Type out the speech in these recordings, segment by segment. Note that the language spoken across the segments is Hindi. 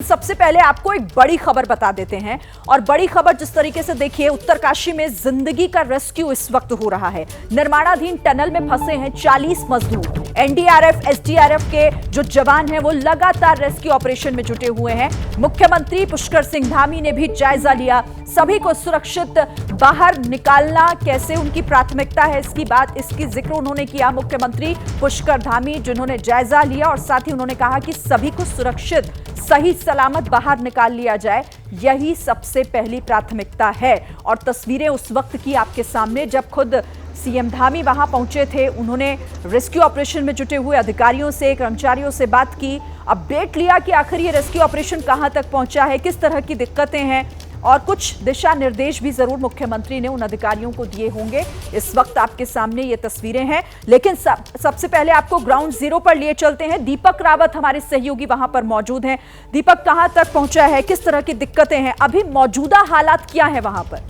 सबसे पहले आपको एक बड़ी खबर बता देते हैं और बड़ी खबर जिस तरीके से देखिए उत्तरकाशी में जिंदगी का रेस्क्यू इस वक्त हो रहा है। निर्माणाधीन टनल में फंसे हैं 40 मजदूर। एनडीआरएफ, एसडीआरएफ के जो जवान हैं वो लगातार रेस्क्यू ऑपरेशन में जुटे हुए हैं। मुख्यमंत्री पुष्कर सिंह धामी ने भी जायजा लिया। सभी को सुरक्षित बाहर निकालना कैसे उनकी प्राथमिकता है इसकी जिक्र उन्होंने किया। मुख्यमंत्री पुष्कर धामी जिन्होंने जायजा लिया और साथ ही उन्होंने कहा कि सभी को सुरक्षित सही सलामत बाहर निकाल लिया जाए, यही सबसे पहली प्राथमिकता है। और तस्वीरें उस वक्त की आपके सामने जब खुद सीएम धामी वहां पहुंचे थे। उन्होंने रेस्क्यू ऑपरेशन में जुटे हुए अधिकारियों से, कर्मचारियों से बात की, अपडेट लिया कि आखिर ये रेस्क्यू ऑपरेशन कहां तक पहुंचा है, किस तरह की दिक्कतें हैं और कुछ दिशा निर्देश भी जरूर मुख्यमंत्री ने उन अधिकारियों को दिए होंगे। इस वक्त आपके सामने ये तस्वीरें हैं, लेकिन सबसे पहले आपको ग्राउंड जीरो पर लिए चलते हैं। दीपक रावत हमारे सहयोगी वहां पर मौजूद हैं। दीपक, कहां तक पहुंचा है, किस तरह की दिक्कतें हैं, अभी मौजूदा हालात क्या है वहां पर?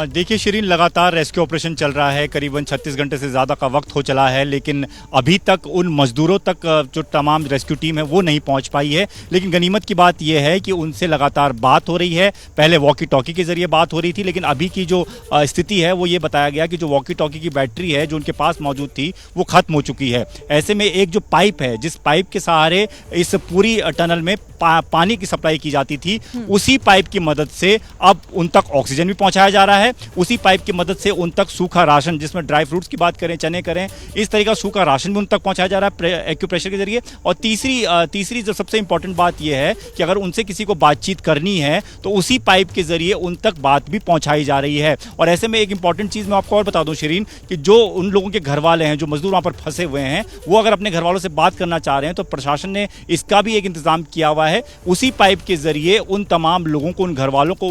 देखिए शिरीन, लगातार रेस्क्यू ऑपरेशन चल रहा है। करीबन 36 घंटे से ज़्यादा का वक्त हो चला है, लेकिन अभी तक उन मज़दूरों तक जो तमाम रेस्क्यू टीम है वो नहीं पहुंच पाई है। लेकिन गनीमत की बात यह है कि उनसे लगातार बात हो रही है। पहले वॉकी टॉकी के ज़रिए बात हो रही थी, लेकिन अभी की जो स्थिति है वो ये बताया गया कि जो वॉकी टॉकी की बैटरी है जो उनके पास मौजूद थी वो ख़त्म हो चुकी है। ऐसे में एक जो पाइप है, जिस पाइप के सहारे इस पूरी टनल में पानी की सप्लाई की जाती थी, उसी पाइप की मदद से अब उन तक ऑक्सीजन भी पहुंचाया जा रहा है। उसी पाइप की मदद से उन तक सूखा राशन, जिसमें ड्राई फ्रूट्स की बात करें, चने करें, इस तरीके का सूखा राशन भी उन तक पहुंचाया जा रहा है एक्यूप्रेशर के जरिए। और तीसरी जो सबसे इंपॉर्टेंट बात यह है कि अगर उनसे किसी को बातचीत करनी है तो उसी पाइप के जरिए उन तक बात भी पहुंचाई जा रही है। और ऐसे में एक इंपॉर्टेंट चीज़ मैं आपको और बता दूं शिरीन, कि जो उन लोगों के घर वाले हैं, जो मजदूर वहां पर फंसे हुए हैं, वो अगर अपने घर वालों से बात करना चाह रहे हैं तो प्रशासन ने इसका भी एक इंतजाम किया हुआ है। उसी पाइप के जरिए उन तमाम लोगों को, उन घर वालों को,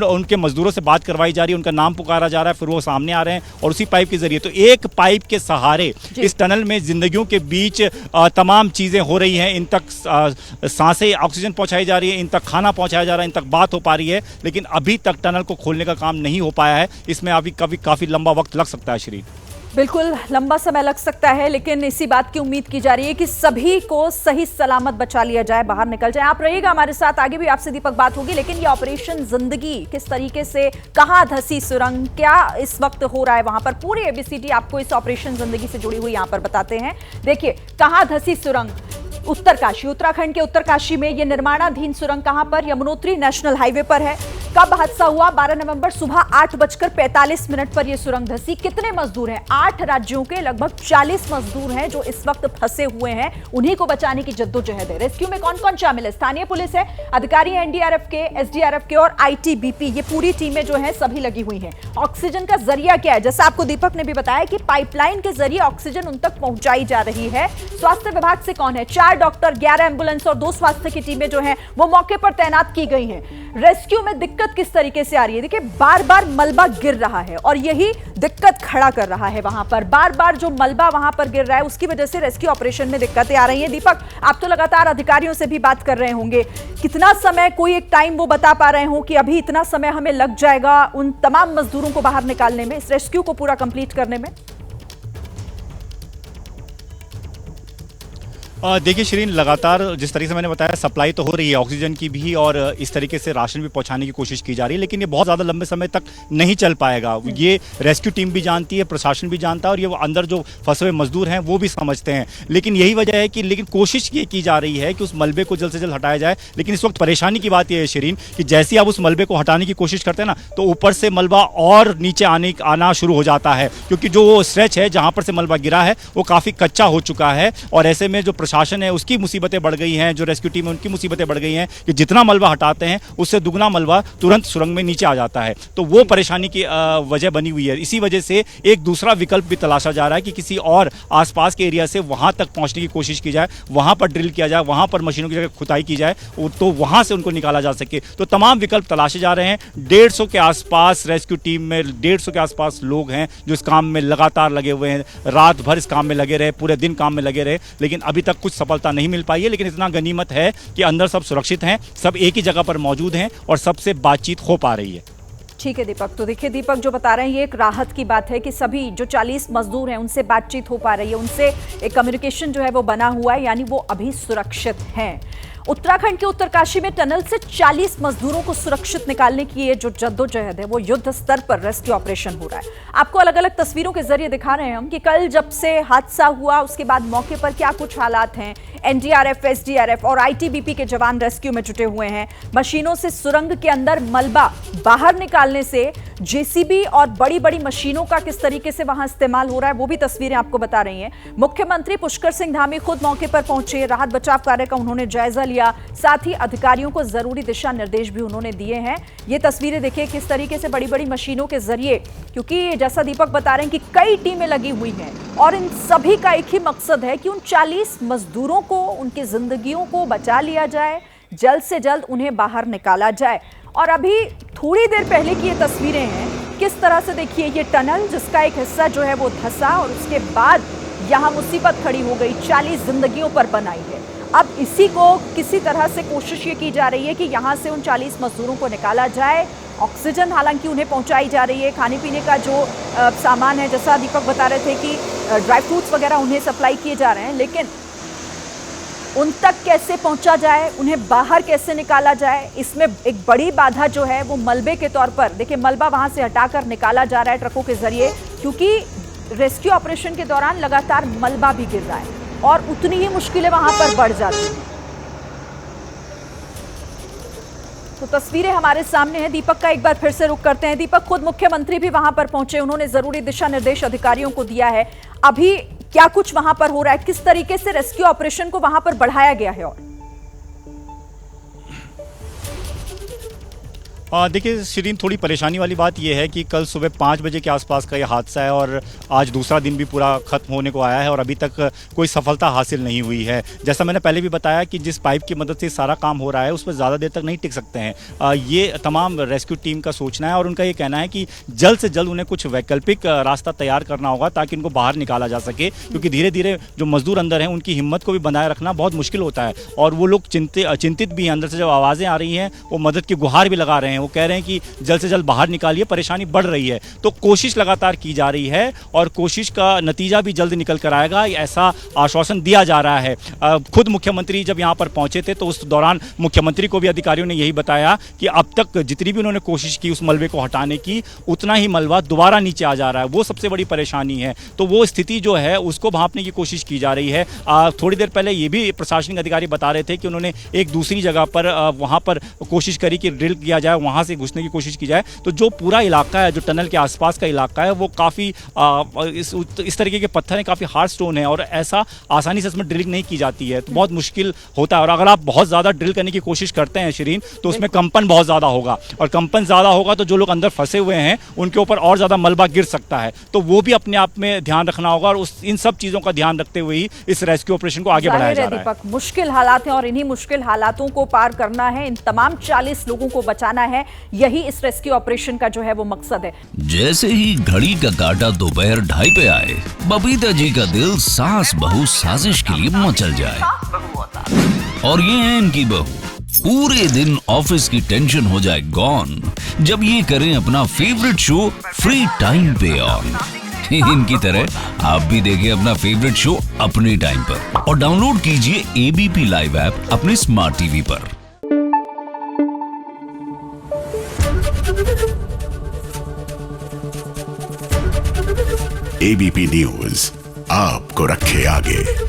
उनके मजदूरों से बात करवाई जा रही है, उनका नाम पुकारा जा रहा है, फिर वो सामने आ रहे हैं और उसी पाइप के जरिए। तो एक पाइप के सहारे इस टनल में जिंदगियों के बीच तमाम चीजें हो रही हैं। इन तक सांसें, ऑक्सीजन पहुंचाई जा रही है, इन तक खाना पहुंचाया जा रहा है, इन तक बात हो पा रही है, लेकिन अभी तक टनल को खोलने का काम नहीं हो पाया है। इसमें अभी काफी लंबा वक्त लग सकता है श्री। बिल्कुल लंबा समय लग सकता है, लेकिन इसी बात की उम्मीद की जा रही है कि सभी को सही सलामत बचा लिया जाए, बाहर निकल जाए। आप रहिएगा हमारे साथ, आगे भी आपसे दीपक बात होगी। लेकिन ये ऑपरेशन जिंदगी किस तरीके से, कहां धसी सुरंग, क्या इस वक्त हो रहा है वहां पर, पूरी एबीसीडी आपको इस ऑपरेशन जिंदगी से जुड़ी हुई यहां पर बताते हैं। देखिए, कहां धसी सुरंग, उत्तरकाशी, उत्तराखंड के उत्तरकाशी में ये निर्माणाधीन सुरंग कहां पर, यमुनोत्री नेशनल हाईवे पर है। कब हादसा हुआ? 12 नवंबर सुबह 8:45 पर यह सुरंग धसी। कितने मजदूर हैं? 8 राज्यों के लगभग 40 मजदूर हैं जो इस वक्त फंसे हुए हैं। उन्हीं को बचाने की जद्दोजहद है। रेस्क्यू में कौन कौन शामिल है? स्थानीय पुलिस है, अधिकारी एनडीआरएफ के, एसडीआरएफ के और आईटीबीपी, ये पूरी टीमें जो है सभी लगी हुई हैं। ऑक्सीजन का जरिया क्या है? जैसा आपको दीपक ने भी बताया कि पाइपलाइन के जरिए ऑक्सीजन उन तक पहुंचाई जा रही है। स्वास्थ्य विभाग से कौन है? 4 डॉक्टर, 11 एम्बुलेंस और 2 स्वास्थ्य की टीमें जो है वो मौके पर तैनात की गई हैं। रेस्क्यू में दिक्कत किस तरीके से आ रही है? देखिए, बार बार मलबा गिर रहा है और यही दिक्कत खड़ा कर रहा है वहां पर। बार बार जो मलबा वहां पर गिर रहा है उसकी वजह से रेस्क्यू ऑपरेशन में दिक्कतें आ रही हैं। दीपक, आप तो लगातार अधिकारियों से भी बात कर रहे होंगे, कितना समय, कोई एक टाइम वो बता पा रहे हो कि अभी इतना समय हमें लग जाएगा उन तमाम मजदूरों को बाहर निकालने में, इस रेस्क्यू को पूरा कंप्लीट करने में? देखिए शिरीन, लगातार जिस तरीके से मैंने बताया सप्लाई तो हो रही है ऑक्सीजन की भी, और इस तरीके से राशन भी पहुंचाने की कोशिश की जा रही है, लेकिन ये बहुत ज़्यादा लंबे समय तक नहीं चल पाएगा। ये रेस्क्यू टीम भी जानती है, प्रशासन भी जानता है, और ये अंदर जो फंसे हुए मजदूर हैं वो भी समझते हैं। लेकिन यही वजह है कि कोशिश ये की जा रही है कि उस मलबे को जल्द से जल्द हटाया जाए। लेकिन इस वक्त परेशानी की बात यह है शिरीन कि जैसे ही आप उस मलबे को हटाने की कोशिश करते हैं ना, तो ऊपर से मलबा और नीचे आना शुरू हो जाता है, क्योंकि जो वो स्ट्रेच है जहाँ पर से मलबा गिरा है वो काफ़ी कच्चा हो चुका है। और ऐसे में जो प्रशासन है उसकी मुसीबतें बढ़ गई हैं, जो रेस्क्यू टीम है उनकी मुसीबतें बढ़ गई हैं कि जितना मलबा हटाते हैं उससे दुगना मलबा तुरंत सुरंग में नीचे आ जाता है। तो वो परेशानी की वजह बनी हुई है। इसी वजह से एक दूसरा विकल्प भी तलाशा जा रहा है कि किसी और आसपास के एरिया से वहां तक पहुंचने की कोशिश की जाए, वहां पर ड्रिल किया जाए, वहां पर मशीनों की जगह खुदाई की जाए, तो वहां से उनको निकाला जा सके। तो तमाम विकल्प तलाशे जा रहे हैं। 150 के आसपास रेस्क्यू टीम में 150 के आसपास लोग हैं जो इस काम में लगातार लगे हुए हैं। रात भर इस काम में लगे रहे, पूरे दिन काम में लगे रहे, लेकिन अभी तक कुछ सफलता नहीं मिल पाई है। लेकिन इतना गनीमत है कि अंदर सब सुरक्षित हैं, सब एक ही जगह पर मौजूद हैं और सबसे बातचीत हो पा रही है। ठीक है दीपक, तो देखिए दीपक जो बता रहे हैं ये एक राहत की बात है कि सभी जो 40 मजदूर हैं उनसे बातचीत हो पा रही है, उनसे एक कम्युनिकेशन जो है वो बना हुआ है, यानी वो अभी सुरक्षित हैं। उत्तराखंड के उत्तरकाशी में टनल से 40 मजदूरों को सुरक्षित निकालने की ये जो जद्दोजहद है वो युद्ध स्तर पर रेस्क्यू ऑपरेशन हो रहा है। आपको अलग अलग तस्वीरों के जरिए दिखा रहे हैं हम कि कल जब से हादसा हुआ उसके बाद मौके पर क्या कुछ हालात हैं। एनडीआरएफ, एसडीआरएफ और आईटीबीपी के जवान रेस्क्यू में जुटे हुए हैं। मशीनों से सुरंग के अंदर मलबा बाहर निकालने से जेसीबी और बड़ी बड़ी मशीनों का किस तरीके से वहां इस्तेमाल हो रहा है वो भी तस्वीरें आपको बता रही हैं। मुख्यमंत्री पुष्कर सिंह धामी खुद मौके पर पहुंचे, राहत बचाव कार्य का उन्होंने जायजा लिया, साथ ही अधिकारियों को जरूरी दिशा निर्देश भी उन्होंने दिए हैं। ये तस्वीरें देखिए किस तरीके से बड़ी बड़ी मशीनों के जरिए, क्योंकि जैसा दीपक बता रहे हैं कि कई टीमें लगी हुई हैं और इन सभी का एक ही मकसद है कि उन 40 मजदूरों को, उनकी जिंदगियों को बचा लिया जाए, जल्द से जल्द उन्हें बाहर निकाला जाए। और अभी थोड़ी देर पहले की ये तस्वीरें हैं, किस तरह से देखिए ये टनल जिसका एक हिस्सा जो है वो धंसा और उसके बाद यहाँ मुसीबत खड़ी हो गई, 40 जिंदगियों पर बनाई है। अब इसी को किसी तरह से कोशिश ये की जा रही है कि यहाँ से उन 40 मजदूरों को निकाला जाए। ऑक्सीजन हालांकि उन्हें पहुंचाई जा रही है, खाने पीने का जो सामान है, जैसा दीपक बता रहे थे कि ड्राई फ्रूट्स वगैरह उन्हें सप्लाई किए जा रहे हैं, लेकिन उन तक कैसे पहुंचा जाए, उन्हें बाहर कैसे निकाला जाए, इसमें एक बड़ी बाधा जो है वो मलबे के तौर पर, देखिए मलबा वहां से हटाकर निकाला जा रहा है ट्रकों के जरिए, क्योंकि रेस्क्यू ऑपरेशन के दौरान लगातार मलबा भी गिर रहा है और उतनी ही मुश्किलें वहां पर बढ़ जाती हैं। तो तस्वीरें हमारे सामने हैं। दीपक का एक बार फिर से रुख करते हैं। दीपक, खुद मुख्यमंत्री भी वहां पर पहुंचे, उन्होंने जरूरी दिशा निर्देश अधिकारियों को दिया है। अभी क्या कुछ वहां पर हो रहा है, किस तरीके से रेस्क्यू ऑपरेशन को वहां पर बढ़ाया गया है? और देखिए शिरीन, थोड़ी परेशानी वाली बात यह है कि कल सुबह 5 बजे के आसपास का यह हादसा है और आज दूसरा दिन भी पूरा खत्म होने को आया है और अभी तक कोई सफलता हासिल नहीं हुई है। जैसा मैंने पहले भी बताया कि जिस पाइप की मदद से सारा काम हो रहा है उस पर ज़्यादा देर तक नहीं टिक सकते हैं। ये तमाम रेस्क्यू टीम का सोचना है और उनका ये कहना है कि जल्द से जल्द उन्हें कुछ वैकल्पिक रास्ता तैयार करना होगा ताकि इनको बाहर निकाला जा सके, क्योंकि धीरे धीरे जो मजदूर अंदर हैं उनकी हिम्मत को भी बनाए रखना बहुत मुश्किल होता है और वो लोग चिंतित भी हैं। अंदर से जब आवाज़ें आ रही हैं वो मदद की गुहार भी लगा रहे हैं, वो कह रहे हैं कि जल्द से जल्द बाहर निकालिए, परेशानी बढ़ रही है। तो कोशिश लगातार की जा रही है और कोशिश का नतीजा भी जल्द निकल कर आएगा, ऐसा आश्वासन दिया जा रहा है। खुद मुख्यमंत्री जब यहाँ पर पहुंचे थे तो उस दौरान मुख्यमंत्री को भी अधिकारियों ने यही बताया कि अब तक जितनी भी उन्होंने कोशिश की उस मलबे को हटाने की, उतना ही मलबा दोबारा नीचे आ जा रहा है, वो सबसे बड़ी परेशानी है। तो वो स्थिति जो है उसको भांपने की कोशिश की जा रही है। थोड़ी देर पहले ये भी प्रशासनिक अधिकारी बता रहे थे कि उन्होंने एक दूसरी जगह पर वहाँ पर कोशिश करी कि ड्रिल किया जाए, वहाँ से घुसने की कोशिश की जाए। तो जो पूरा इलाका है, जो टनल के आसपास का इलाका है, वो काफ़ी इस तरीके के पत्थर हैं, काफ़ी हार्ड स्टोन है और ऐसा आसानी से इसमें ड्रिलिंग नहीं की जाती है, तो बहुत मुश्किल होता है। और अगर आप बहुत ज़्यादा ड्रिल करने की कोशिश करते हैं शिरीन, तो उसमें कंपन बहुत ज़्यादा होगा और कंपन ज़्यादा होगा तो जो लोग अंदर फंसे हुए हैं उनके ऊपर और ज़्यादा मलबा गिर सकता है। तो वो भी अपने आप में ध्यान रखना होगा और इन सब चीज़ों का ध्यान रखते हुए ही इस रेस्क्यू ऑपरेशन को आगे बढ़ाया जा रहा है। दीपक, मुश्किल हालात हैं और इन्हीं मुश्किल हालातों को पार करना है, इन तमाम 40 लोगों को बचाना है, यही इस रेस्क्यू ऑपरेशन का जो है वो मकसद है। जैसे ही घड़ी का काटा दोपहर 2:30 पे आए, बबीता जी का दिल सास बहू साजिश के लिए मचल जाए। और ये है इनकी बहू, पूरे दिन ऑफिस की टेंशन हो जाए गॉन जब ये करें अपना फेवरेट शो फ्री टाइम पे ऑन। इनकी तरह आप भी देखें अपना फेवरेट शो अपने टाइम पर और डाउनलोड कीजिए एबीपी लाइव ऐप अपने स्मार्ट टीवी पर। एबीपी न्यूज आपको रखे आगे।